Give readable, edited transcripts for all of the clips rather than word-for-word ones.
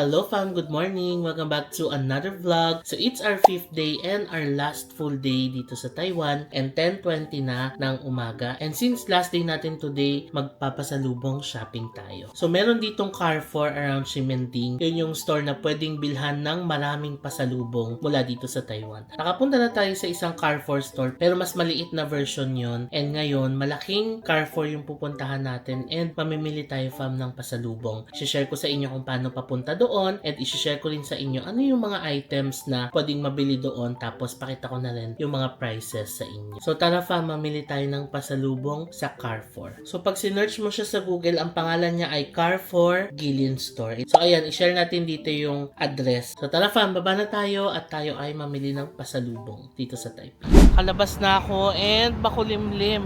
Hello fam, good morning! Welcome back to another vlog. So it's our 5th day and our last full day dito sa Taiwan and 10:20 na ng umaga. And since last day natin today, magpapasalubong shopping tayo. So meron ditong Carrefour around Ximending. Yun yung store na pwedeng bilhan ng maraming pasalubong mula dito sa Taiwan. Nakapunta na tayo sa isang Carrefour store pero mas maliit na version yun. And ngayon, malaking Carrefour yung pupuntahan natin and mamimili tayo fam ng pasalubong. Share ko sa inyo kung paano papunta doon at i-share ko rin sa inyo ano yung mga items na pwedeng mabili doon tapos pakita ko na rin yung mga prices sa inyo. So tara fam, mamili tayo ng pasalubong sa Carrefour. So pag sinearch mo siya sa Google, ang pangalan niya ay Carrefour Guilin Store. So ayan, i-share natin dito yung address. So tara fam, baba na tayo at tayo ay mamili ng pasalubong dito sa Taipei. Kalabas na ako and makulimlim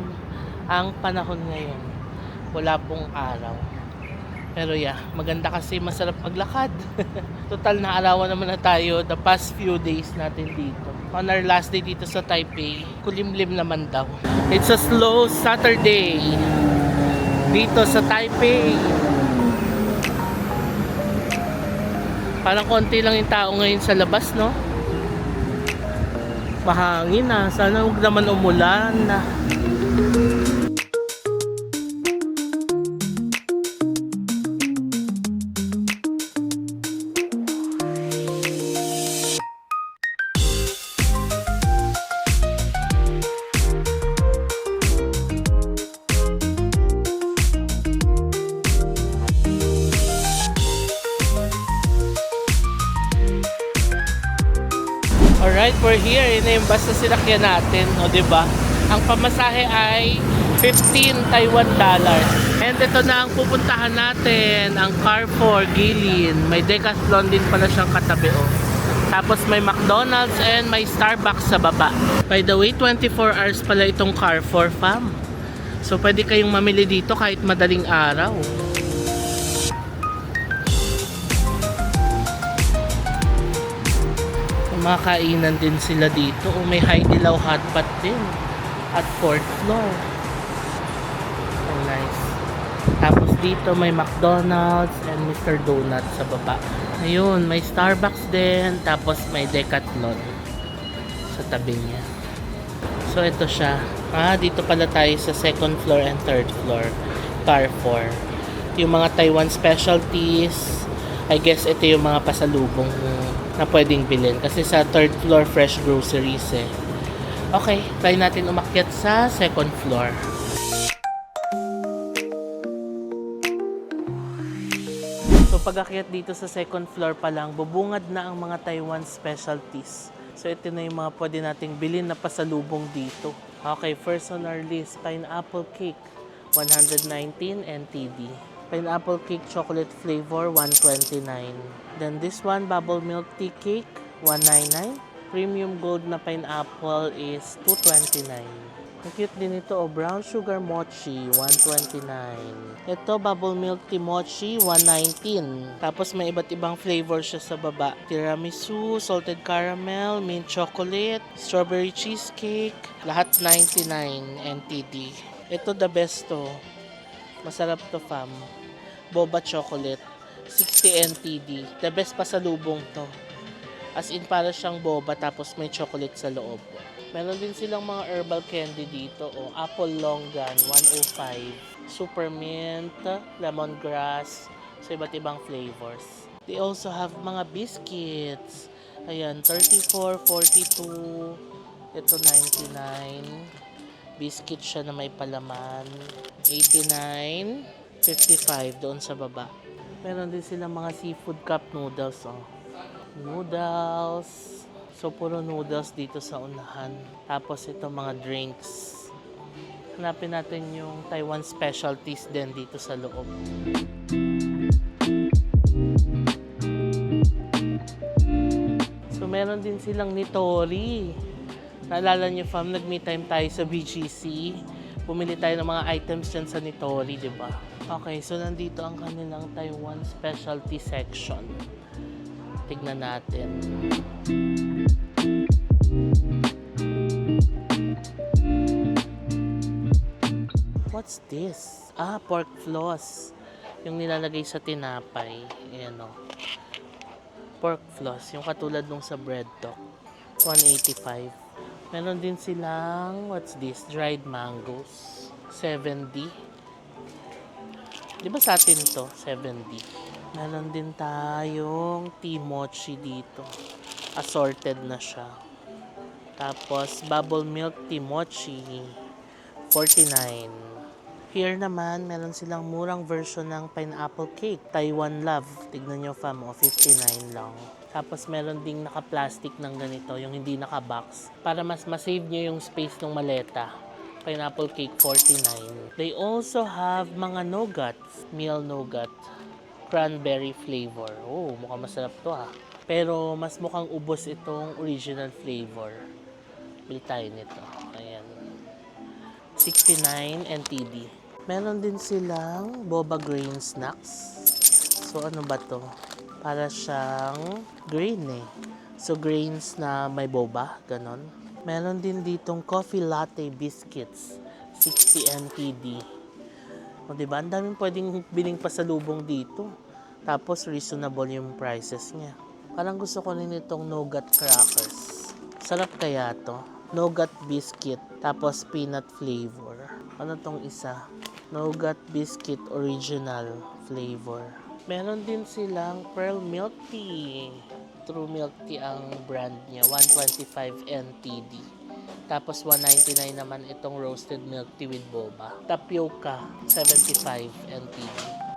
ang panahon ngayon. Wala pong araw. Pero yeah, maganda kasi masarap maglakad. Total na arawan naman na tayo the past few days natin dito. On our last day dito sa Taipei, kulimlim naman daw. It's a slow Saturday dito sa Taipei. Parang konti lang yung tao ngayon sa labas, no? Mahangin na. Sana huwag naman umulan na. Alright, we're here. Yun na yung bus na sinakyan natin. O, diba? Ang pamasahe ay 15 Taiwan dollars. And ito na ang pupuntahan natin. Ang Carrefour Guilin. May Decathlon din pala siyang katabi. O. Tapos may McDonald's and may Starbucks sa baba. By the way, 24 hours pala itong Carrefour fam. So, pwede kayong mamili dito kahit madaling araw. Mga kainan din sila dito. O may Haidilaw hotpot din at 4th floor. So nice. Tapos dito may McDonald's and Mr. Donut sa baba. Ayun, may Starbucks din. Tapos may Decathlon sa tabi niya. So ito siya. Dito pala tayo sa 2nd floor and 3rd floor Carrefour. Yung mga Taiwan specialties, I guess ito yung mga pasalubong na pwedeng bilhin. Kasi sa 3rd floor, fresh groceries eh. Okay, try natin umakyat sa 2nd floor. So pag-akyat dito sa 2nd floor pa lang, bubungad na ang mga Taiwan specialties. So ito na yung mga pwede nating bilhin na pasalubong dito. Okay, first on our list, pineapple cake, 119 NTD. Pineapple cake chocolate flavor, 129. Then this one, bubble milk tea cake, 199. Premium gold na pineapple is 229. Ang cute din ito, brown sugar mochi, 129. Ito, bubble milk tea mochi, 119. Tapos may iba't ibang flavor siya sa baba. Tiramisu, salted caramel, mint chocolate, strawberry cheesecake, lahat 99 NTD. Ito the best to. Masarap to fam. Boba chocolate, 60 NTD. The best pasalubong to. As in para siyang boba tapos may chocolate sa loob. Meron din silang mga herbal candy dito. Apple longan, 105. Super mint, lemongrass. So iba't ibang flavors. They also have mga biscuits. Ayan, 34, 42. Ito 99. Biscuit siya na may palaman. 89, 55 doon sa baba. Meron din silang mga seafood cup noodles. Noodles. So, puro noodles dito sa unahan. Tapos ito mga drinks. Hanapin natin yung Taiwan specialties din dito sa loob. So, meron din silang Nitori. Naalala niyo fam, nag-meet time tayo sa BGC. Bumili tayo ng mga items dyan sa Nitori, di ba? Okay, so nandito ang kanilang Taiwan specialty section. Tignan natin. What's this? Pork floss. Yung nilalagay sa tinapay. Ayan o. pork floss, yung katulad nung sa bread talk. 185. Meron din silang, what's this? Dried mangoes. 70. Di ba sa atin to? 70. Meron din tayong tea mochi dito. Assorted na siya. Tapos, bubble milk tea mochi. 49. Here naman, meron silang murang version ng pineapple cake. Taiwan Love. Tignan nyo fam, 59 lang. Tapos meron ding naka-plastic ng ganito, yung hindi naka-box. Para mas masave nyo yung space ng maleta. Pineapple cake, 49. They also have mga nuggets. Meal nougat. Cranberry flavor. Oh, mukhang masarap to ha. Pero mas mukhang ubos itong original flavor. Bili tayo nito. Ayan. 69 NTD. Meron din silang boba grain snacks. So ano ba to? Para siyang grain eh. So grains na may boba, ganon. Meron din ditong coffee latte biscuits. 60 NTD. O diba? Ang daming pwedeng biling pasalubong dito. Tapos reasonable yung prices niya. Parang gusto ko rin itong nougat crackers. Sarap kaya to? Nougat biscuit, tapos peanut flavor. Ano tong isa? Nougat biscuit original flavor. Meron din silang pearl milk tea. True milk tea ang brand niya. 125 NTD. Tapos 199 naman itong roasted milk tea with boba. Tapioca, 75 NTD.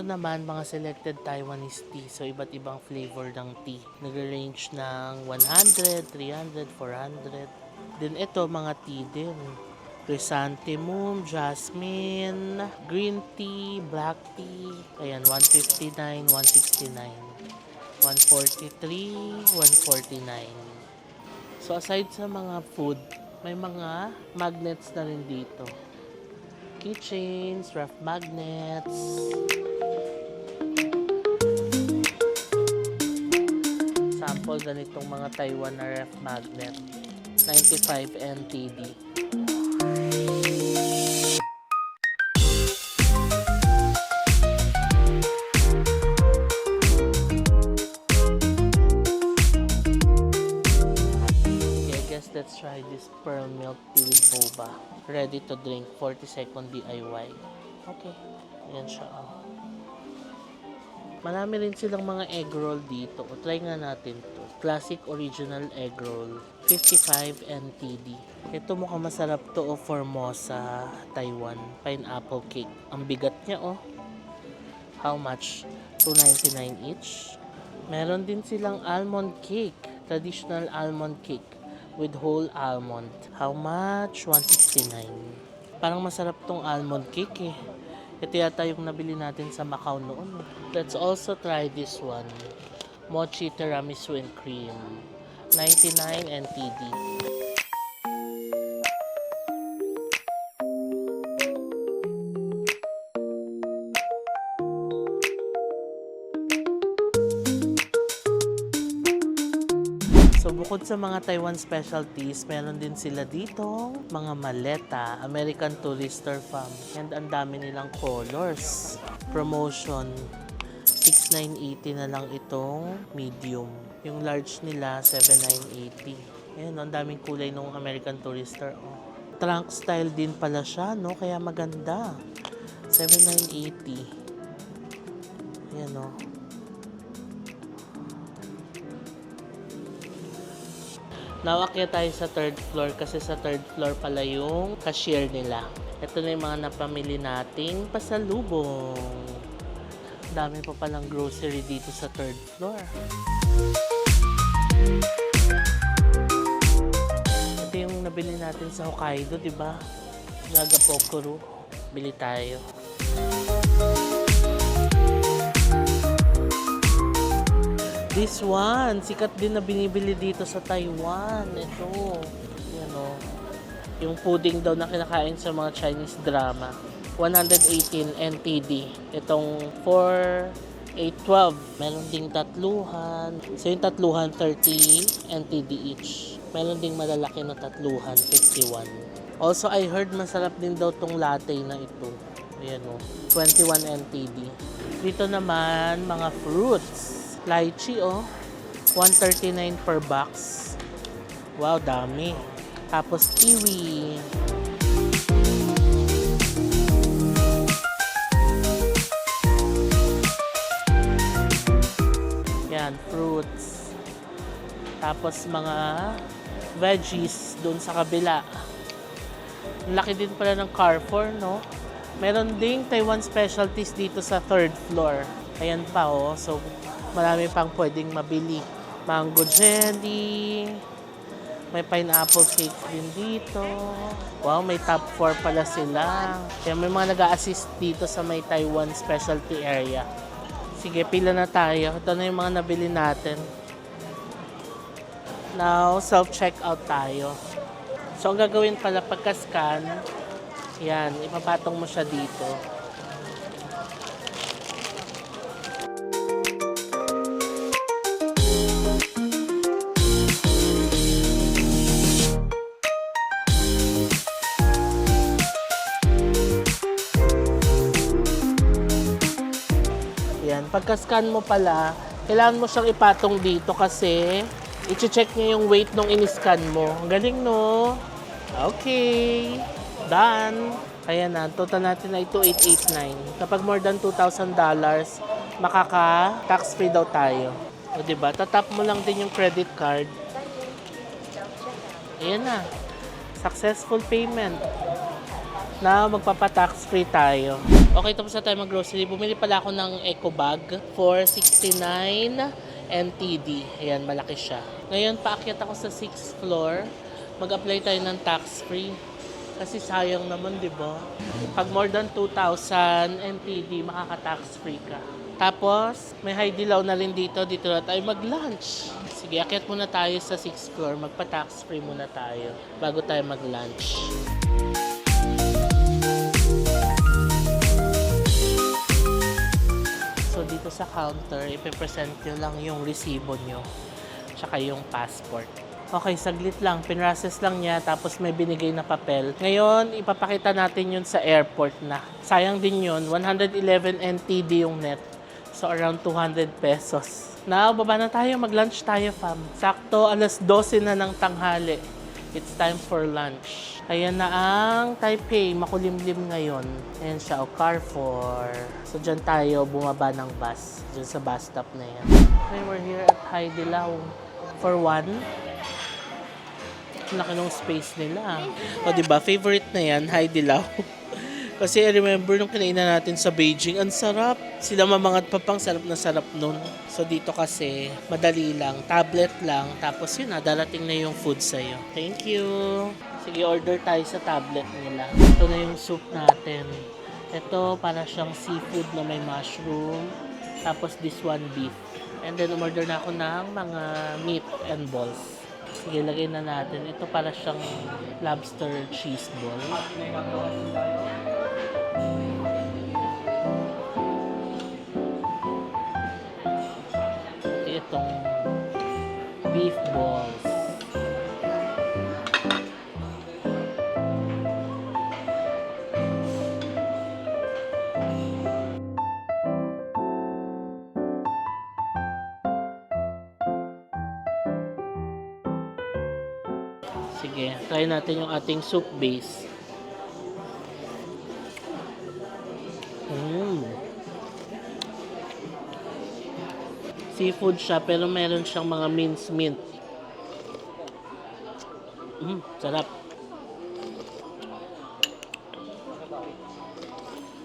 Naman mga selected Taiwanese tea. So, iba't ibang flavor ng tea. Nag-range ng 100, 300, 400. Then, ito mga tea din. Chrysanthemum, jasmine, green tea, black tea. Ayan, 159, 169. 143, 149. So, aside sa mga food, may mga magnets na rin dito. Keychains, ref magnets. Sample ganitong mga Taiwan na ref magnet. 95 NTD. Let's try this pearl milk tea with boba. Ready to drink, 40-second DIY. Okay, ayan siya. Marami rin silang mga egg roll dito. O, try nga natin to. Classic original egg roll. 55 NTD. Ito mukhang masarap to o Formosa, Taiwan. Pineapple cake. Ang bigat niya oh. How much? $2.99 each. Meron din silang almond cake. Traditional almond cake with whole almond. How much? $169. Parang masarap tong almond cake eh. Ito yata yung nabili natin sa Macau noon. Let's also try this one. Mochi tiramisu and cream. 99 NTD. So, bukod sa mga Taiwan specialties, meron din sila dito mga maleta, American Tourister Farm. And ang dami nilang colors. Promotion, 6,980 na lang itong medium. Yung large nila, 7,980. Ayan, ang daming kulay ng American Tourister. Oh. Trunk style din pala siya, no? Kaya maganda. 7,980. Ayan, oh. Nawakya tayo sa third floor kasi sa third floor pala yung cashier nila. Ito na yung mga napamili nating pasalubong. Dami pa palang grocery dito sa third floor. Ito yung nabili natin sa Hokkaido, di ba? Nagapokoro. Bili tayo. This one, sikat din na binibili dito sa Taiwan. Ito, yan o. Yung pudding daw na kinakain sa mga Chinese drama. 118 NTD. Itong 4,812. Meron ding tatluhan. So yung tatluhan, 30 NTD each. Meron ding malalaki na tatluhan, 51. Also, I heard masarap din daw tong latte na ito. Ayan o, 21 NTD. Dito naman, mga fruits. Lychee o, 139 per box. Wow, dami. Tapos kiwi. Yan, fruits. Tapos mga veggies doon sa kabila. Ang laki din pala ng Carrefour, no? Meron ding Taiwan specialties dito sa third floor. Ayan pa, oh. So, marami pang pwedeng mabili. Mango jelly. May pineapple cake din dito. Wow, may top 4 pala sila. Kaya may mga nag-a-assist dito sa may Taiwan specialty area. Sige, pila na tayo. Ito na yung mga nabili natin. Now, self-checkout tayo. So, ang gagawin pala pagka-scan, yan, ipapatong mo siya dito. Yan, pagka-scan mo pala, kailangan mo siyang ipatong dito kasi i-check niya yung weight nung in-scan mo. Ang galing, no? Okay. Done. Kaya na, total natin ay 2,889. Kapag more than $2,000, makaka-tax free daw tayo. O diba? Tatap mo lang din yung credit card. Ayan na. Successful payment. Na magpapa-tax free tayo. Okay, tapos na tayo mag-grocery. Bumili pala ako ng eco bag for 69 NTD. Ayan, malaki siya. Ngayon, paakyat ako sa 6th floor. Mag-apply tayo ng tax-free. Kasi sayang naman, di ba? Pag more than 2,000 NTD, makaka-tax-free ka. Tapos, may high dilaw na rin dito. Dito na tayo mag-lunch. Sige, akyat muna tayo sa 6th floor. Magpa-tax-free muna tayo bago tayo mag-lunch. So, dito sa counter, ipipresent nyo lang yung resibo nyo. Tsaka yung passport. Okay, saglit lang. Pinrocess lang niya, tapos may binigay na papel. Ngayon, ipapakita natin yun sa airport na. Sayang din yun. 111 NTD yung net. So, around 200 pesos. Now, baba na tayo. Mag-lunch tayo, fam. Sakto, alas 12 na ng tanghali. It's time for lunch. Ayan na ang Taipei. Makulimlim ngayon. Ayan siya, Carrefour. So, dyan tayo bumaba ng bus. Dyan sa bus stop na yan. Okay, we're here at Hai Di Lao. For one, laki ng space nila. O, diba? Favorite na yan, Hai Di Lao. Kasi I remember nung kinainan natin sa Beijing, ang sarap. Sila mamangat pa pang sarap na sarap nun. So dito kasi, madali lang, tablet lang, tapos yun na, darating na yung food sa'yo. Thank you! Sige, order tayo sa tablet nila. Ito na yung soup natin. Ito, para siyang seafood na may mushroom. Tapos this one, beef. And then, umorder na ako ng mga meat and balls. Sige, lagay na natin. Ito para siyang lobster cheese ball. Itong beef balls. Sige, try natin yung ating soup base. Seafood siya, pero meron siyang mga minced mint. Sarap.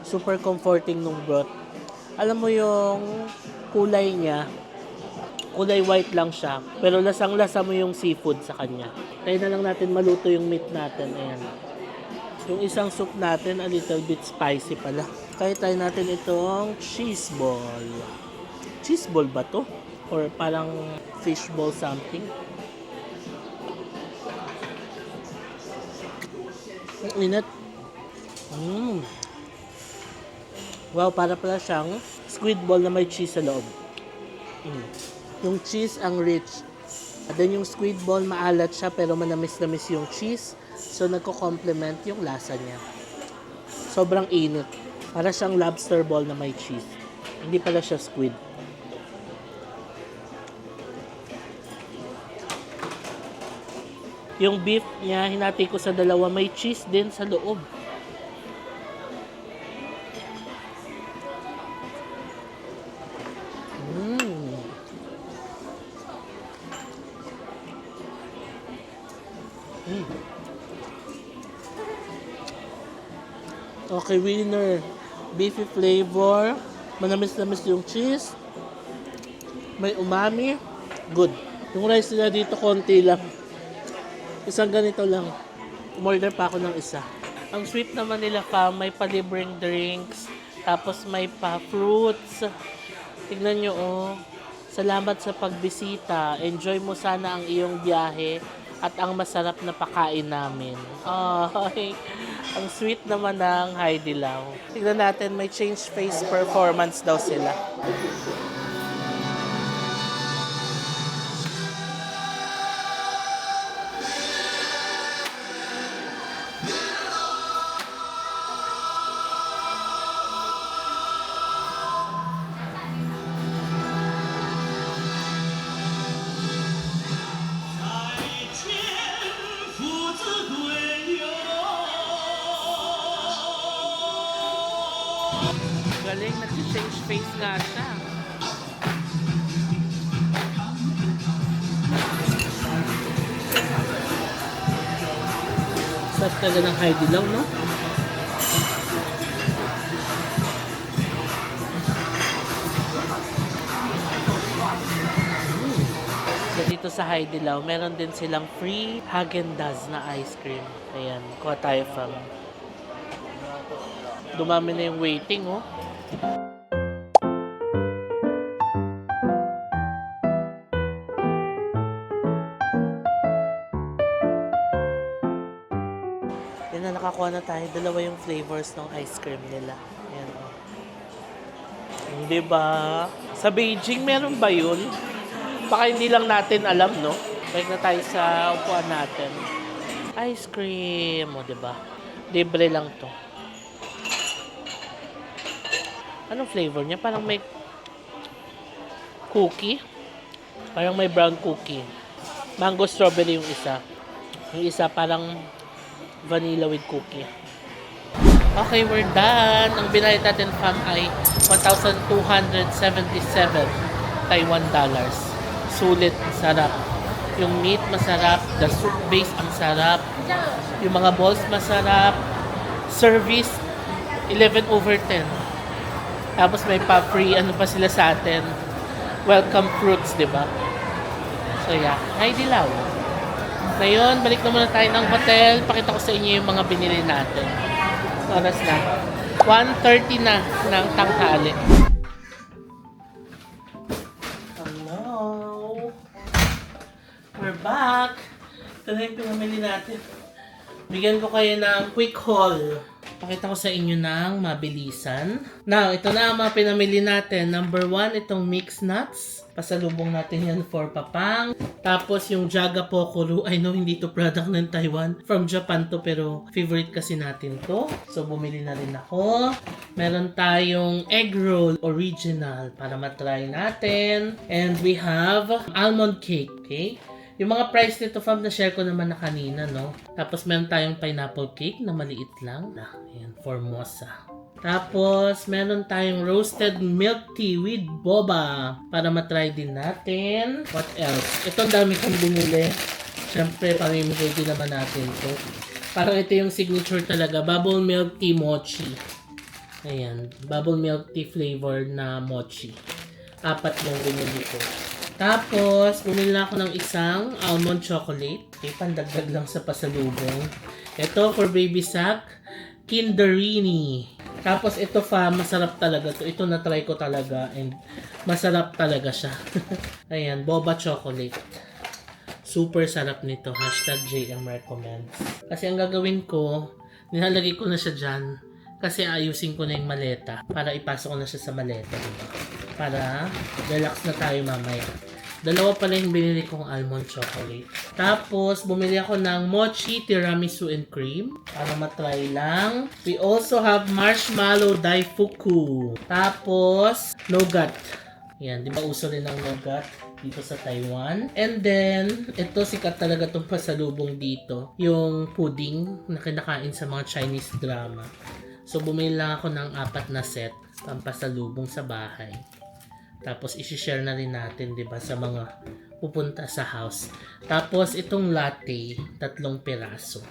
Super comforting nung broth. Alam mo yung kulay niya, kulay white lang siya, pero lasang-lasa mo yung seafood sa kanya. Tayo na lang natin maluto yung meat natin. Ayan. Yung isang soup natin, a little bit spicy pala. Kaya tayo natin itong cheese ball. Cheese ball ba to? Or parang fish ball something? Ang inat. Wow, para pala siyang squid ball na may cheese sa loob. Yung cheese ang rich. Then yung squid ball, maalat siya pero manamis-namis yung cheese. So nagko-complement yung lasa niya. Sobrang init. Para siyang lobster ball na may cheese. Hindi pala siya squid. Yung beef niya, hinati ko sa dalawa. May cheese din sa loob. Okay, winner. Beefy flavor. Manamis-namis yung cheese. May umami. Good. Yung rice nila dito, konti lang. Isang ganito lang. Umorder pa ako ng isa. Ang sweet naman nila pa, may palibreng drinks. Tapos may pa fruits. Tignan nyo, oh. Salamat sa pagbisita. Enjoy mo sana ang iyong biyahe at ang masarap na pakain namin. Ay, ang sweet naman ng Haidilao. Tignan natin, may change face performance daw sila. Galing, nag-change face nga siya. Sarap talaga ng Haidilao, no? So dito sa Haidilao, meron din silang free Häagen-Dazs na ice cream. Ayan, kuha tayo from. Dumami na yung waiting, oh. Yan na, nakakuha na tayo. Dalawa yung flavors ng ice cream nila. Ayan, oh. Hindi ba? Sa Beijing, meron ba yun? Baka hindi lang natin alam, no? Balik na tayo sa upuan natin. Ice cream, o, diba? Libre lang to. Anong flavor niya? Parang may cookie. Parang may brown cookie. Mango strawberry yung isa. Yung isa parang vanilla with cookie. Okay, we're done. Ang binayad natin fam ay 1,277 Taiwan dollars. Sulit, sarap. Yung meat masarap, the soup base ang sarap. Yung mga balls masarap. Service 11/10. Tapos may pa-free, ano pa sila sa atin? Welcome fruits, di ba? So yeah, Haidilao. Ngayon, balik na muna tayo ng hotel. Pakita ko sa inyo yung mga binili natin. Oras na. 1:30 na ng tanghali. Hello! We're back! Ito na yung pinamili natin. Bigyan ko kayo ng quick haul. Pakita ko sa inyo ng mabilisan. Now, ito na ang mga pinamili natin. Number 1, itong mixed nuts. Pasalubong natin yan for Papang. Tapos yung Jaga Pokuru. I know hindi to product ng Taiwan. From Japan to, pero favorite kasi natin to. So, bumili na rin ako. Meron tayong egg roll original para matry natin. And we have almond cake. Okay? Yung mga price nito, fam, na-share ko naman na kanina, no? Tapos, meron tayong pineapple cake na maliit lang. Ayan, Formosa. Tapos, meron tayong roasted milk tea with boba para matry din natin. What else? Ito, dami kong binili. Siyempre, pamimigay din naman natin ito. Parang ito yung signature talaga. Bubble milk tea mochi. Ayan, bubble milk tea flavor na mochi. 4 yung binili ko. Tapos, bumili na ako ng isang almond chocolate. Okay, pandagdag lang sa pasalubong. Ito for baby Sak, Kinderini. Tapos ito masarap talaga to. Ito na-try ko talaga and masarap talaga siya. Ayan, boba chocolate. Super sarap nito. #JM recommends. Kasi ang gagawin ko, nilalagay ko na siya dyan. Kasi ayusin ko na yung maleta para ipasok ko na siya sa maleta, diba? Para relax na tayo mamaya. Dalawa pala yung binili kong almond chocolate. Tapos, bumili ako ng mochi, tiramisu, and cream. Para matry lang. We also have marshmallow daifuku. Tapos, nougat. Yan, di ba uso rin ng nougat dito sa Taiwan. And then, ito sikat talaga itong pasalubong dito. Yung pudding na kinakain sa mga Chinese drama. So, bumili lang ako ng 4 na set pampasalubong sa bahay. Tapos, isi-share na rin natin, di ba, sa mga pupunta sa house. Tapos, itong latte, 3 piraso.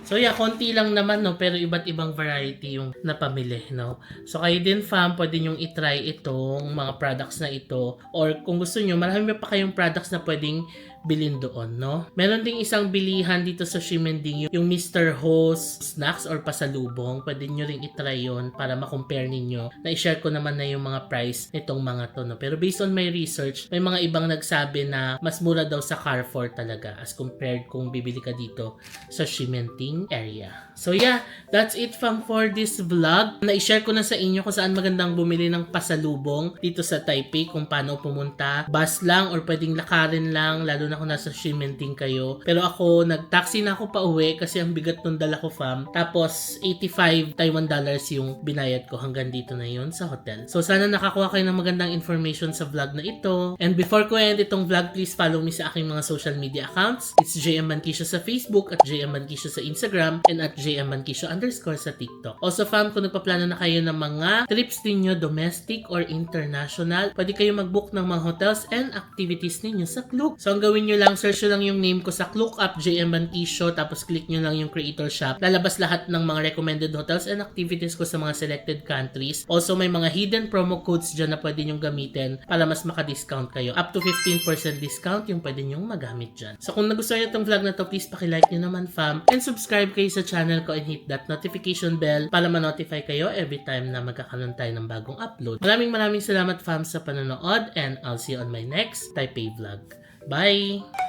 So, yeah, konti lang naman, no? Pero iba't ibang variety yung napamili, no? So, kayo din, fam, pwede nyong itry itong mga products na ito. Or, kung gusto nyo, marami pa kayong products na pwedeng bilhin doon, no? Meron ding isang bilihan dito sa Ximending, yung Mr. Ho's snacks or pasalubong. Pwede nyo ring itry yon para ma-compare ninyo. Na-share ko naman na yung mga price nitong mga to, no? Pero based on my research, may mga ibang nagsabi na mas mura daw sa Carrefour talaga as compared kung bibili ka dito sa Ximending area. So yeah, that's it fam for this vlog. Na-share ko na sa inyo kung saan magandang bumili ng pasalubong dito sa Taipei, kung paano pumunta. Bus lang or pwedeng lakarin lang, lalo na kung nasa Ximending kayo. Pero ako, nag-taxi na ako pa uwi kasi ang bigat nung dala ko fam. Tapos, 85 Taiwan dollars yung binayad ko, hanggang dito na yun sa hotel. So sana nakakuha kayo ng magandang information sa vlog na ito. And before ko end itong vlog, please follow me sa aking mga social media accounts. It's JM Mankisho sa Facebook, at JM Mankisho sa Instagram, and at JM Mankisho _ sa TikTok. Also fam, kung nagpaplano na kayo ng mga trips ninyo, domestic or international, pwede kayo mag-book ng mga hotels and activities ninyo sa Klook. So ang gawin nyo lang, search nyo lang yung name ko sa Klook app, JM Mankisho, tapos click nyo lang yung creator shop. Lalabas lahat ng mga recommended hotels and activities ko sa mga selected countries. Also may mga hidden promo codes dyan na pwede nyong gamitin para mas maka-discount kayo. Up to 15% discount yung pwede nyong magamit dyan. So kung nagustuhan nyo itong vlog na to, please pakilike nyo naman fam, and subscribe kayo sa channel ko and hit that notification bell para ma-notify kayo every time na magkakaroon tayo ng bagong upload. Maraming salamat fam sa panonood, and I'll see you on my next Taipei vlog. Bye!